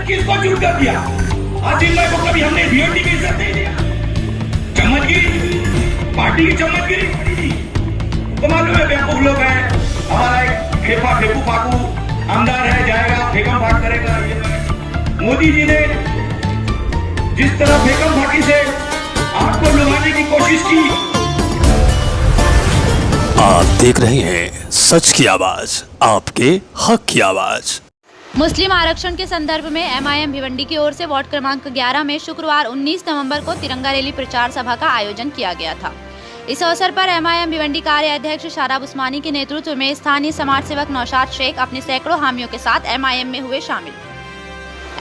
किसको चुन कर दिया? आसिम भाई को कभी हमने बीओटी की इज्जत नहीं दिया। चम्मचगिरी, पार्टी की चम्मचगिरी तो मालूम है बेवकूफ लोग हैं। हमारा एक फेंकू फाकू आमदार है, जाएगा फेंकम फाक करेगा। ये मोदी जी ने जिस तरह फेंकम फाकी से आपको लुभाने की कोशिश की। आप देख रहे हैं सच की आवाज, आपके हक की आवाज। मुस्लिम आरक्षण के संदर्भ में एमआईएम भिवंडी की ओर से वार्ड क्रमांक 11 में शुक्रवार 19 नवंबर को तिरंगा रैली प्रचार सभा का आयोजन किया गया था। इस अवसर पर एमआईएम भिवंडी कार्य अध्यक्ष शादाब उस्मानी के नेतृत्व में स्थानीय समाज सेवक नौशाद शेख अपने सैकड़ों हामियों के साथ एमआईएम में हुए शामिल।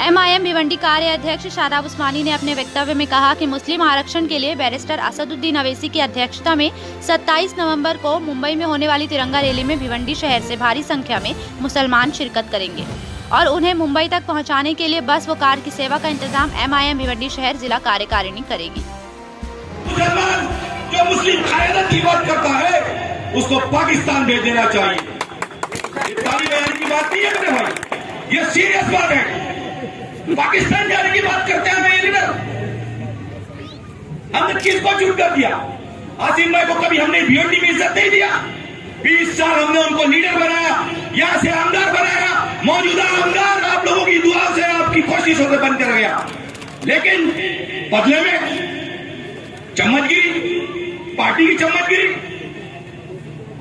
एमआईएम भिवंडी कार्य अध्यक्ष शादाब उस्मानी ने अपने वक्तव्य में कहा कि मुस्लिम आरक्षण के लिए बैरिस्टर असदुद्दीन अवैसी की अध्यक्षता में 27 नवंबर को मुंबई में होने वाली तिरंगा रैली में भिवंडी शहर से भारी संख्या में मुसलमान शिरकत करेंगे और उन्हें मुंबई तक पहुंचाने के लिए बस व कार की सेवा का इंतजाम एमआईएम भिवंडी शहर जिला कार्यकारिणी करेगी। मुसलमान जो मुस्लिम कायदत की बात करता है उसको पाकिस्तान भेज देना चाहिए। ये ताली बजाने की बात नहीं है मेरे भाई, ये सीरियस बात है। पाकिस्तान जाने की बात करते हैं ये लीडर। हमने किसको चुन कर दिया? आसिम भाई को कभी हमने बीओटी में इज्जत नहीं दिया। 20 साल हमने उनको लीडर बनाया, यहाँ से आमदार बनाया। मौजूदा आमदार आप लोगों की दुआ से, आपकी कोशिशों से बनकर गया, लेकिन बदले में चम्मचगिरी, पार्टी की चम्मचगिरी,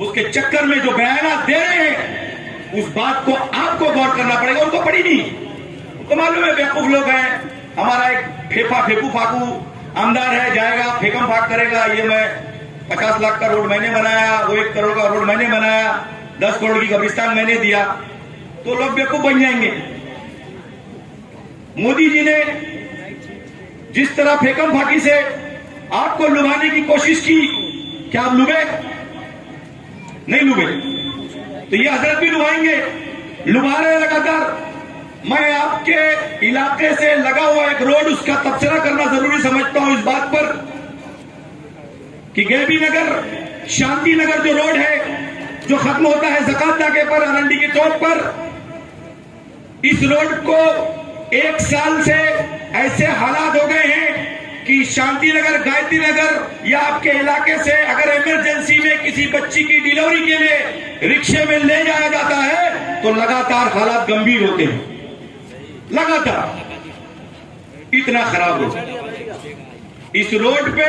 उसके चक्कर में जो बयान दे रहे हैं उस बात को आपको गौर करना पड़ेगा। उनको पड़ी नहीं तो मालूम है बेवकूफ लोग हैं। हमारा एक फेंकू फाकू आमदार है, जाएगा फेंकम फाक करेगा। ये मैं 50 लाख का रोड मैंने बनाया, वो 1 करोड़ का रोड मैंने बनाया, 10 करोड़ की कब्रिस्तान मैंने दिया, तो लोग बेवकूफ बन जाएंगे। मोदी जी ने जिस तरह फेंकम फाकी से आपको लुभाने की कोशिश की, क्या आप लुभे? नहीं लुभे तो ये हजरत भी लुभाएंगे, लुभा रहे लगातार। मैं आपके इलाके से लगा हुआ एक रोड, उसका तबसरा करना जरूरी समझता हूं इस बात पर कि गैबी नगर शांति नगर जो रोड है जो खत्म होता है ज़कात नाके पर, अरंडी के चौक पर, इस रोड को 1 साल से ऐसे हालात हो गए हैं कि शांति नगर, गायत्री नगर या आपके इलाके से अगर इमरजेंसी में किसी बच्ची की डिलीवरी के लिए रिक्शे में ले जाया जाता है तो लगातार हालात गंभीर होते हैं। लगातार इतना खराब हो। इस रोड पे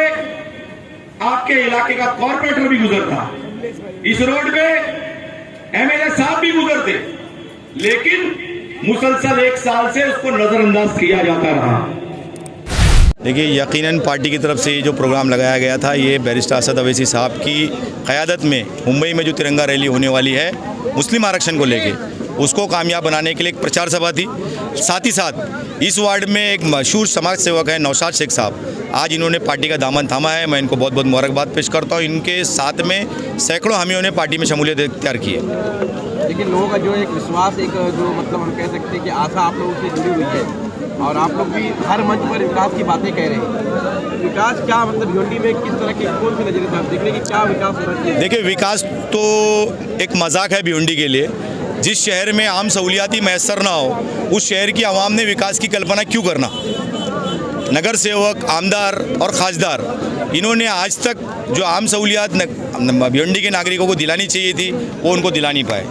आपके इलाके का कॉर्पोरेटर भी गुजरता, इस रोड पे एमएलए साहब भी गुजरते, लेकिन मुसलसल 1 साल से उसको नजरअंदाज किया जाता रहा। देखिए, यकीनन पार्टी की तरफ से ये जो प्रोग्राम लगाया गया था, ये बैरिस्टर असद अवैसी साहब की क़यादत में मुंबई में जो तिरंगा रैली होने वाली है मुस्लिम आरक्षण को लेके, उसको कामयाब बनाने के लिए एक प्रचार सभा थी। साथ ही साथ इस वार्ड में एक मशहूर समाज सेवक है नौशाद शेख साहब, आज इन्होंने पार्टी का दामन थामा है। मैं इनको बहुत बहुत मुबारकबाद पेश करता हूँ। इनके साथ में सैकड़ों हामियों ने पार्टी में शमूलियत इख्तियार की है। लेकिन लोगों का जो एक विश्वास, एक जो मतलब हम कह सकते हैं कि आशा आप लोगों से जुड़ी हुई है और आप लोग भी हर मंच पर विकास की बातें कह रहे हैं। विकास क्या मतलब भिवंडी में किस तरह की, कौन सी नजरिए से आप देख रहे हैं कि क्या विकास होना चाहिए? देखिए, विकास तो एक मजाक है भिवंडी के लिए। जिस शहर में आम सहूलियाती मैसर ना हो, उस शहर की आवाम ने विकास की कल्पना क्यों करना? नगर सेवक, आमदार और खासदार, इन्होंने आज तक जो आम सहूलियात भिवंडी के नागरिकों को दिलानी चाहिए थी वो उनको दिला नहीं पाए।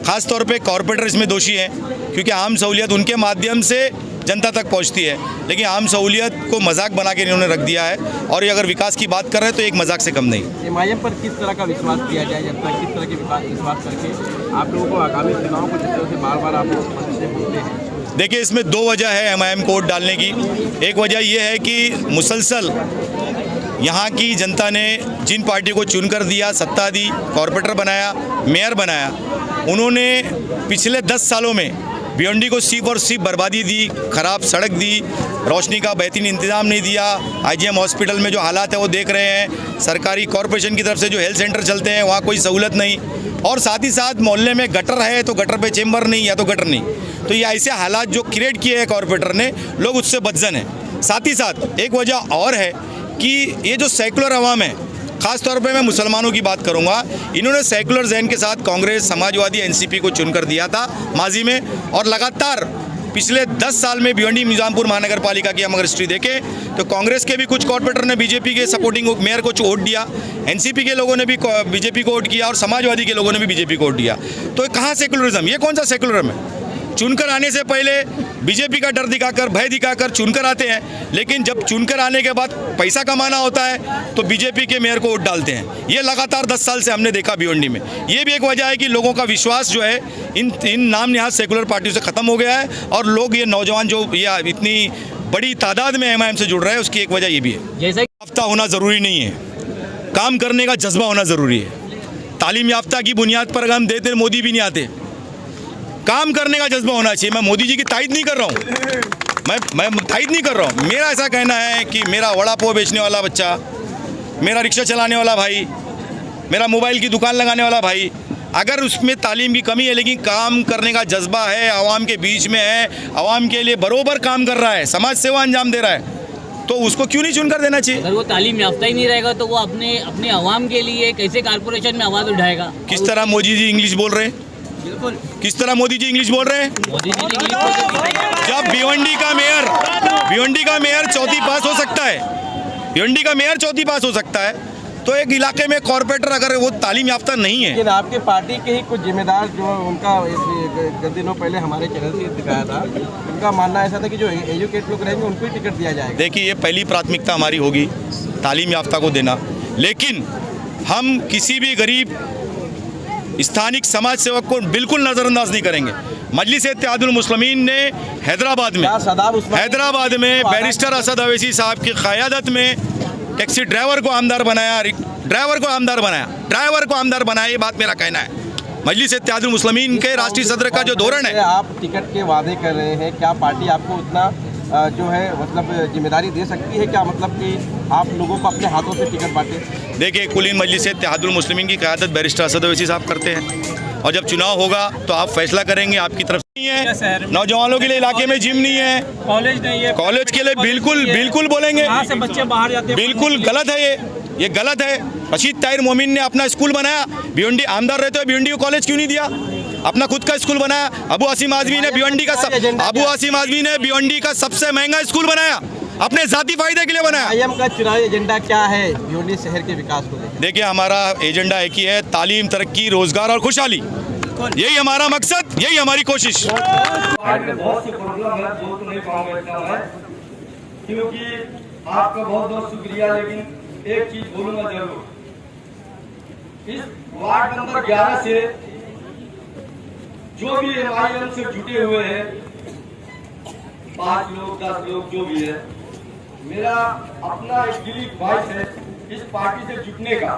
ख़ास तौर पे कॉरपोरेटर इसमें दोषी हैं, क्योंकि आम सहूलियत उनके माध्यम से जनता तक पहुंचती है, लेकिन आम सहूलियत को मजाक बना के इन्होंने रख दिया है। और ये अगर विकास की बात कर रहे हैं तो एक मजाक से कम नहीं। एमआईएम पर किस तरह का विश्वास किया जाए, जब तक किस तरह के विश्वास करके आप लोगों को आगामी चुनाव को जिस तरह से बार बार आप लोग बोलते हैं? देखिए, इसमें 2 वजह है एमआईएम को वोट डालने की। एक वजह यह है कि मुसलसल यहाँ की जनता ने जिन पार्टी को चुनकर दिया, सत्ता दी, कॉरपोरेटर बनाया, मेयर बनाया, उन्होंने पिछले 10 सालों में भिवंडी को सिर्फ और सिर्फ बर्बादी दी, खराब सड़क दी, रोशनी का बेहतरीन इंतजाम नहीं दिया। आईजीएम हॉस्पिटल में जो हालात है वो देख रहे हैं। सरकारी कॉरपोरेशन की तरफ से जो हेल्थ सेंटर चलते हैं वहाँ कोई सहूलत नहीं, और साथ ही साथ मोहल्ले में गटर है तो गटर पे चेंबर नहीं या तो गटर नहीं। तो ये ऐसे हालात जो क्रिएट किए हैं कॉरपोरेटर ने, लोग उससे बदजन हैं। साथ ही साथ एक वजह और है कि ये जो सेकुलर अवाम है, ख़ास तौर पे मैं मुसलमानों की बात करूंगा, इन्होंने सेकुलर जहन के साथ कांग्रेस, समाजवादी, एनसीपी को चुनकर दिया था माजी में, और लगातार पिछले 10 साल में भिवंडी निजामपुर महानगर पालिका की हम अगर हिस्ट्री देखें तो कांग्रेस के भी कुछ कॉर्पोरेटर ने बीजेपी के सपोर्टिंग मेयर को वोट दिया, एनसीपी के लोगों ने भी बीजेपी को वोट किया और समाजवादी के लोगों ने भी बीजेपी को वोट दिया। तो कहाँ सेकुलरिज्म? ये कौन सा सेकुलरिज्म है? चुनकर आने से पहले बीजेपी का डर दिखाकर, भय दिखाकर चुनकर आते हैं, लेकिन जब चुनकर आने के बाद पैसा कमाना होता है तो बीजेपी के मेयर को वोट डालते हैं। ये लगातार 10 साल से हमने देखा भिवंडी में। ये भी एक वजह है कि लोगों का विश्वास जो है इन नाम निहाद सेकुलर पार्टियों से ख़त्म हो गया है और लोग ये नौजवान जो या इतनी बड़ी तादाद में एमआईएम से जुड़ रहे हैं, उसकी एक वजह ये भी है। जैसे याफ्ता होना ज़रूरी नहीं है, काम करने का जज्बा होना ज़रूरी है। तालीम याफ्ता की बुनियाद पर अगर हम देते मोदी भी नहीं आते। काम करने का जज्बा होना चाहिए। मैं मोदी जी की तारीफ नहीं कर रहा हूँ, मैं तारीफ नहीं कर रहा हूँ। मेरा ऐसा कहना है कि मेरा वड़ा पाव बेचने वाला बच्चा, मेरा रिक्शा चलाने वाला भाई, मेरा मोबाइल की दुकान लगाने वाला भाई, अगर उसमें तालीम की कमी है लेकिन काम करने का जज्बा है, आवाम के बीच में है, आवाम के लिए बरोबर काम कर रहा है, समाज सेवा अंजाम दे रहा है, तो उसको क्यों नहीं चुनकर देना चाहिए? अगर वो तालीम याफ्ता ही नहीं रहेगा तो वो अपने आवाम के लिए कैसे कारपोरेशन में आवाज़ उठाएगा? किस तरह मोदी जी इंग्लिश बोल रहे हैं? बिल्कुल, किस तरह मोदी जी इंग्लिश बोल रहे हैं? मोदी जी ने जब भिवंडी का मेयर चौथी पास हो सकता है, भिवंडी का मेयर चौथी पास हो सकता है, तो एक इलाके में कॉर्पोरेटर अगर वो तालीम याफ्ता नहीं है। लेकिन आपके पार्टी के ही कुछ जिम्मेदार जो उनका कुछ दिनों पहले हमारे चैनल से दिखाया था, उनका मानना ऐसा था कि जो एजुकेट लोग रहेंगे उनको ही टिकट दिया जाएगा। देखिए, ये पहली प्राथमिकता हमारी होगी तालीम याफ्ता को देना, लेकिन हम किसी भी गरीब स्थानिक समाज सेवक को बिल्कुल नज़रअंदाज नहीं करेंगे। मजलिस-ए-इत्तेहादुल मुस्लिमीन ने हैदराबाद में बैरिस्टर असद अवैसी साहब की क़यादत में टैक्सी ड्राइवर को आमदार बनाया, ये बात मेरा कहना है। मजलिस-ए-इत्तेहादुल मुस्लिमीन के राष्ट्रीय सदर का जो धोरण है। आप टिकट के वादे कर रहे हैं, क्या पार्टी आपको उतना जो है मतलब जिम्मेदारी दे सकती है क्या? मतलब कि आप लोगों को अपने हाथों से टिकट बांटे? देखिए, कुलीन मजलिस-ए-इत्तेहादुल मुस्लिमीन की क़यादत बैरिस्टर असद अवैसी साहब करते हैं और जब चुनाव होगा तो आप फैसला करेंगे। आपकी तरफ नहीं है, नौजवानों के लिए इलाके में जिम नहीं है, कॉलेज नहीं है, कॉलेज के लिए बिल्कुल बोलेंगे, से बच्चे बाहर जाते हैं, बिल्कुल गलत है ये गलत है। रशीद ताहिर मोमिन ने अपना स्कूल बनाया, भिवंडी आमदार रहते हुए भिवंडी को कॉलेज क्यों नहीं दिया? अपना खुद का स्कूल बनाया। अबू आसिम आजमी ने भिवंडी का सबसे महंगा स्कूल बनाया, अपने जाती फायदे के लिए बनाया। आईएम का चुनावी एजेंडा क्या है भिवंडी शहर के विकास को लेकर? देखिए, हमारा एजेंडा एक ही है, तालीम, तरक्की, रोजगार और खुशहाली। यही हमारा मकसद, यही हमारी कोशिश। बहुत से प्रॉब्लम है जो तो नहीं पाऊंगा इतना मैं, क्योंकि आपका बहुत बहुत शुक्रिया, लेकिन एक चीज बोलूंगा जरूर। इस वार्ड नंबर 11 से जो भी एमआईएम से जुटे हुए हैं, 5 लोग 10 लोग जो भी है, मेरा अपना एक दिली ख्वाहिश है इस पार्टी से जुटने का।